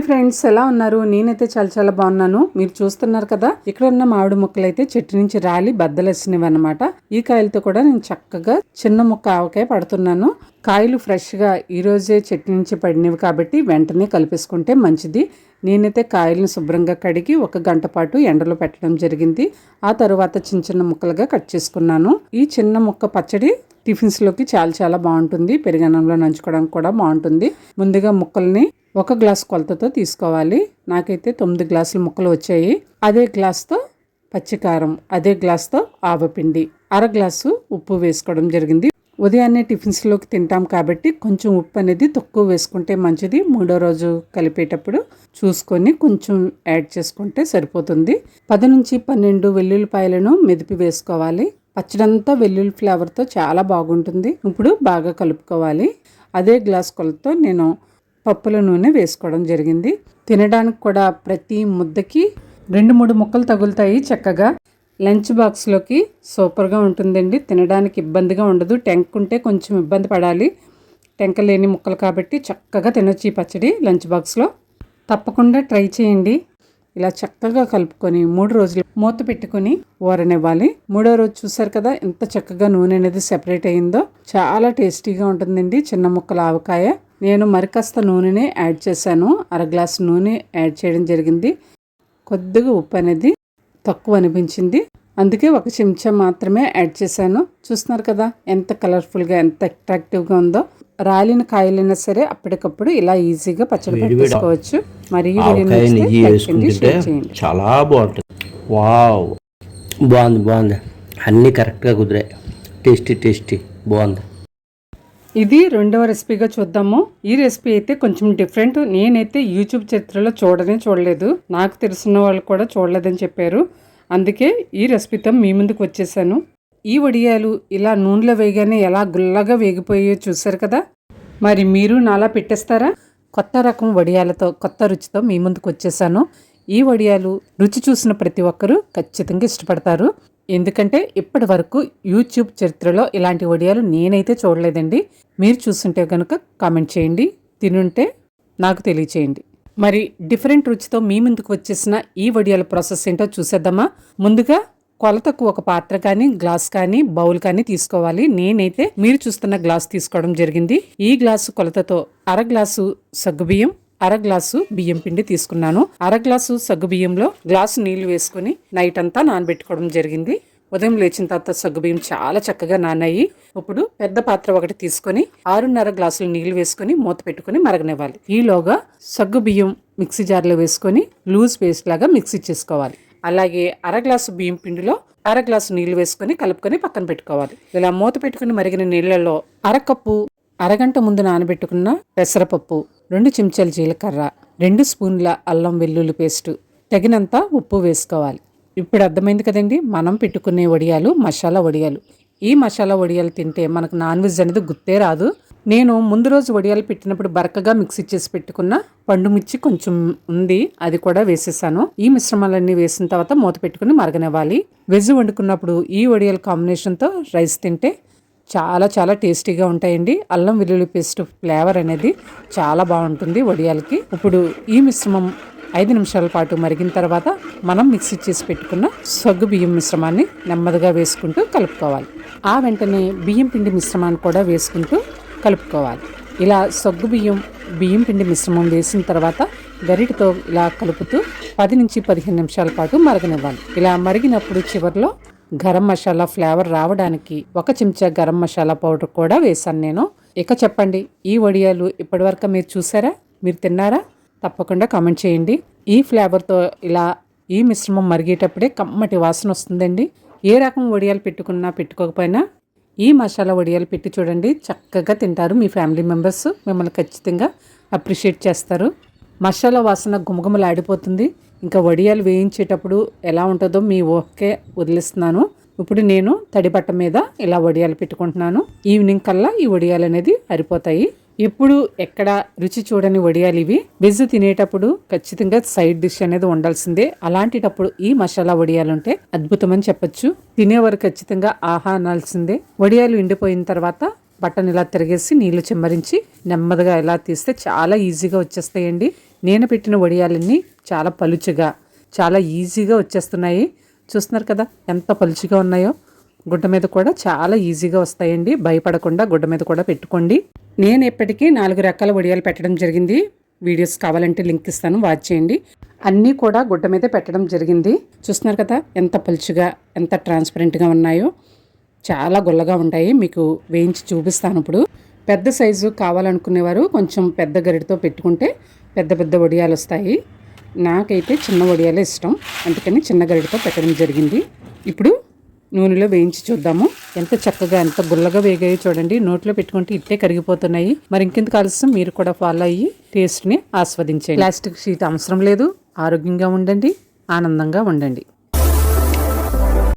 Hi friends, ఎలా ఉన్నారు? నేనైతే చాలా చాలా బాగున్నాను. మీరు చూస్తున్నారు కదా, ఇక్కడ ఉన్న మామిడి ముక్కలు అయితే చెట్టు నుంచి రాలి బద్దలేసినవి అనమాట. ఈ కాయలతో కూడా నేను చక్కగా చిన్న ముక్క ఆవకాయ పడుతున్నాను. కాయలు ఫ్రెష్గా ఈరోజే చెట్టు నుంచి పడినవి కాబట్టి వెంటనే కలిపేసుకుంటే మంచిది. నేనైతే కాయలను శుభ్రంగా కడిగి 1 గంట పాటు ఎండలో పెట్టడం జరిగింది. ఆ తర్వాత చిన్న చిన్న ముక్కలుగా కట్ చేసుకున్నాను. ఈ చిన్న ముక్క పచ్చడి టిఫిన్స్లోకి చాలా చాలా బాగుంటుంది. పెరుగన్నంలో నంచుకోవడానికి కూడా బాగుంటుంది. ముందుగా ముక్కల్ని 1 గ్లాస్ కొలతతో తీసుకోవాలి. నాకైతే 9 గ్లాసుల ముక్కలు వచ్చాయి. అదే గ్లాస్తో పచ్చికారం, అదే గ్లాస్తో ఆవపిండి, 1/2 గ్లాసు ఉప్పు వేసుకోవడం జరిగింది. ఉదయాన్నే టిఫిన్స్లోకి తింటాం కాబట్టి కొంచెం ఉప్పు అనేది తక్కువ వేసుకుంటే మంచిది. 3వ రోజు కలిపేటప్పుడు చూసుకొని కొంచెం యాడ్ చేసుకుంటే సరిపోతుంది. 10 నుంచి 12 వెల్లుల్లిపాయలను మెదిపి వేసుకోవాలి. పచ్చడంతా వెల్లుల్లి ఫ్లేవర్తో చాలా బాగుంటుంది. ఇప్పుడు బాగా కలుపుకోవాలి. అదే గ్లాస్ కొలతో నేను పప్పుల నూనె వేసుకోవడం జరిగింది. తినడానికి కూడా ప్రతి ముద్దకి 2-3 ముక్కలు తగులుతాయి. చక్కగా లంచ్ బాక్స్లోకి సూపర్గా ఉంటుందండి. తినడానికి ఇబ్బందిగా ఉండదు. టెంక్ ఉంటే కొంచెం ఇబ్బంది పడాలి. టెంక లేని ముక్కలు కాబట్టి చక్కగా తినొచ్చు ఈ పచ్చడి లంచ్ బాక్స్లో. తప్పకుండా ట్రై చేయండి. ఇలా చక్కగా కలుపుకొని 3 రోజులు మూత పెట్టుకొని ఊరనివ్వాలి. 3వ రోజు చూసారు కదా ఎంత చక్కగా నూనె అనేది సెపరేట్ అయిందో. చాలా టేస్టీగా ఉంటుందండి చిన్న ముక్కల ఆవకాయ. నేను మరికాస్త నూనెనే యాడ్ చేశాను. 1/2 గ్లాసు నూనె యాడ్ చేయడం జరిగింది. కొద్దిగా ఉప్పు అనేది తక్కువ అనిపించింది, అందుకే 1 చెంచా మాత్రమే యాడ్ చేశాను. చూస్తున్నారు కదా ఎంత కలర్ఫుల్గా, ఎంత అట్రాక్టివ్గా ఉందో. రాలిన కాయలైనా సరే అప్పటికప్పుడు ఇలా ఈజీగా పచ్చడి పెట్టుకోవచ్చు. మరి చాలా బాగుంటుంది. వావ్, బాగుంది. అన్నీ కరెక్ట్గా కుదిరాయి. టేస్టీ బాగుంది. ఇది 2వ రెసిపీగా చూద్దాము. ఈ రెసిపీ అయితే కొంచెం డిఫరెంట్. నేనైతే యూట్యూబ్ చరిత్రలో చూడలేదు. నాకు తెలిసిన వాళ్ళు కూడా చూడలేదని చెప్పారు. అందుకే ఈ రెసిపీతో మీ ముందుకు వచ్చేసాను. ఈ వడియాలు ఇలా నూనెలో వేయగానే ఎలా గుల్లగా వేగిపోయో చూసారు కదా. మరి మీరు నాలా పెట్టేస్తారా? కొత్త రకం వడియాలతో, కొత్త రుచితో మీ ముందుకు వచ్చేసాను. ఈ వడియాలు రుచి చూసిన ప్రతి ఒక్కరూ ఖచ్చితంగా ఇష్టపడతారు. ఎందుకంటే ఇప్పటి వరకు యూట్యూబ్ చరిత్రలో ఇలాంటి వడియాలు నేనైతే చూడలేదండి. మీరు చూస్తుంటే కనుక కామెంట్ చేయండి, తినుంటే నాకు తెలియచేయండి. మరి డిఫరెంట్ రుచితో మీ ముందుకు వచ్చేసిన ఈ వడియాల ప్రాసెస్ ఏంటో చూసేద్దామా. ముందుగా కొలతకు 1 పాత్ర కానీ, గ్లాస్ కానీ, బౌల్ కానీ తీసుకోవాలి. నేనైతే మీరు చూస్తున్న గ్లాస్ తీసుకోవడం జరిగింది. ఈ గ్లాసు కొలతతో 1/2 గ్లాసు సగ్గుబియ్యం, 1/2 గ్లాసు బియ్యం పిండి తీసుకున్నాను. 1/2 గ్లాసు సగ్గుబియ్యంలో గ్లాసు నీళ్లు వేసుకుని నైట్ అంతా నానబెట్టుకోవడం జరిగింది. ఉదయం లేచిన తర్వాత సగ్గుబియ్యం చాలా చక్కగా నానాయి. ఇప్పుడు పెద్ద పాత్ర 1 తీసుకొని 6.5 గ్లాసులు నీళ్లు వేసుకుని మూత పెట్టుకుని మరగనివ్వాలి. ఈలోగా సగ్గుబియ్యం మిక్సీ జార్లో వేసుకొని లూజ్ పేస్ట్ లాగా మిక్సీ చేసుకోవాలి. అలాగే 1/2 గ్లాసు బియ్యం పిండిలో 1/2 గ్లాసు నీళ్లు వేసుకొని కలుపుకొని పక్కన పెట్టుకోవాలి. ఇలా మూత పెట్టుకుని మరిగిన నీళ్లలో 1/2 కప్పు అరగంట ముందు నానబెట్టుకున్న పెసరపప్పు, 2 చెంచాల జీలకర్ర, 2 స్పూన్ల అల్లం వెల్లుల్లి పేస్టు, తగినంత ఉప్పు వేసుకోవాలి. ఇప్పుడు అర్థమైంది కదండి, మనం పెట్టుకునే వడియాలు మసాలా వడియాలు. ఈ మసాలా వడియాలు తింటే మనకు నాన్ వెజ్ అనేది గుర్తే రాదు. నేను ముందు రోజు వడియాలు పెట్టినప్పుడు బరకగా మిక్సీ చేసి పెట్టుకున్న పండు మిర్చి కొంచెం ఉంది, అది కూడా వేసేసాను. ఈ మిశ్రమాలన్నీ వేసిన తర్వాత మూత పెట్టుకుని మరగనివ్వాలి. వెజ్ వండుకున్నప్పుడు ఈ వడియాల కాంబినేషన్తో రైస్ తింటే చాలా చాలా టేస్టీగా ఉంటాయండి. అల్లం వెల్లుల్లి పేస్ట్ ఫ్లేవర్ అనేది చాలా బాగుంటుంది వడియాలకి. ఇప్పుడు ఈ మిశ్రమం 5 నిమిషాల పాటు మరిగిన తర్వాత మనం మిక్సీ చేసి పెట్టుకున్న సగ్గు బియ్యం మిశ్రమాన్ని నెమ్మదిగా వేసుకుంటూ కలుపుకోవాలి. ఆ వెంటనే బియ్యం పిండి మిశ్రమాన్ని కూడా వేసుకుంటూ కలుపుకోవాలి. ఇలా సగ్గు బియ్యం పిండి మిశ్రమం వేసిన తర్వాత గరిటతో ఇలా కలుపుతూ 10 నుంచి 15 నిమిషాల పాటు మరగనివ్వాలి. ఇలా మరిగినప్పుడు చివరిలో గరం మసాలా ఫ్లేవర్ రావడానికి 1 చెంచా గరం మసాలా పౌడర్ కూడా వేసాను నేను. ఇక చెప్పండి, ఈ వడియాలు ఇప్పటివరకు మీరు చూసారా? మీరు తిన్నారా? తప్పకుండా కామెంట్ చేయండి. ఈ ఫ్లేవర్తో ఇలా ఈ మిశ్రమం మరిగేటప్పుడే కమ్మటి వాసన వస్తుందండి. ఏ రకం వడియాలు పెట్టుకున్నా పెట్టుకోకపోయినా ఈ మసాలా వడియాలు పెట్టి చూడండి, చక్కగా తింటారు. మీ ఫ్యామిలీ మెంబర్స్ మిమ్మల్ని ఖచ్చితంగా అప్రిషియేట్ చేస్తారు. మసాలా వాసన గుమగుమలాడిపోతుంది. ఇంకా వడియాలు వేయించేటప్పుడు ఎలా ఉంటుందో మీ ఊహకే వదిలిస్తున్నాను. ఇప్పుడు నేను తడిబట్ట మీద ఇలా వడియాలు పెట్టుకుంటున్నాను. ఈవినింగ్ కల్లా ఈ వడియాలు అనేది అరిపోతాయి. ఎప్పుడు ఎక్కడ రుచి చూడని వడియాలు ఇవి. వెజ్ తినేటప్పుడు ఖచ్చితంగా సైడ్ డిష్ అనేది ఉండాల్సిందే. అలాంటిటప్పుడు ఈ మసాలా వడియాలు ఉంటే అద్భుతమని చెప్పొచ్చు. తినేవారు ఖచ్చితంగా ఆహా అనాల్సిందే. వడియాలు ఎండిపోయిన తర్వాత బటన్ ఇలా తిరిగేసి నీళ్లు చిమ్మరించి నెమ్మదిగా ఇలా తీస్తే చాలా ఈజీగా వచ్చేస్తాయండి. నేను పెట్టిన వడియాలన్నీ చాలా పలుచగా చాలా ఈజీగా వచ్చేస్తున్నాయి. చూస్తున్నారు కదా ఎంత పలుచగా ఉన్నాయో. గుడ్డ మీద కూడా చాలా ఈజీగా వస్తాయండి. భయపడకుండా గుడ్డ మీద కూడా పెట్టుకోండి. నేను ఎప్పటికీ 4 రకాల వడియాలు పెట్టడం జరిగింది. వీడియోస్ కావాలంటే లింక్ ఇస్తాను, వాచ్ చేయండి. అన్నీ కూడా గుడ్డ మీదే పెట్టడం జరిగింది. చూస్తున్నారు కదా ఎంత పలుచగా ఎంత ట్రాన్స్పరెంట్గా ఉన్నాయో. చాలా గుల్లగా ఉంటాయి. మీకు వేయించి చూపిస్తాను ఇప్పుడు. పెద్ద సైజు కావాలనుకునేవారు కొంచెం పెద్ద గరిటతో పెట్టుకుంటే పెద్ద పెద్ద వడియాలు వస్తాయి. నాకైతే చిన్న వడియాలే ఇష్టం, అందుకని చిన్న గరిటతో పెట్టడం జరిగింది. ఇప్పుడు నూనెలో వేయించి చూద్దాము. ఎంత చక్కగా ఎంత గుల్లగా వేగాయో చూడండి. నోట్లో పెట్టుకుంటే ఇట్టే కరిగిపోతున్నాయి. మరి ఇంకెందుకు ఆలస్యం, మీరు కూడా ఫాలో అయ్యి టేస్ట్ని ఆస్వాదించండి. ప్లాస్టిక్ షీట్ అవసరం లేదు. ఆరోగ్యంగా ఉండండి, ఆనందంగా ఉండండి.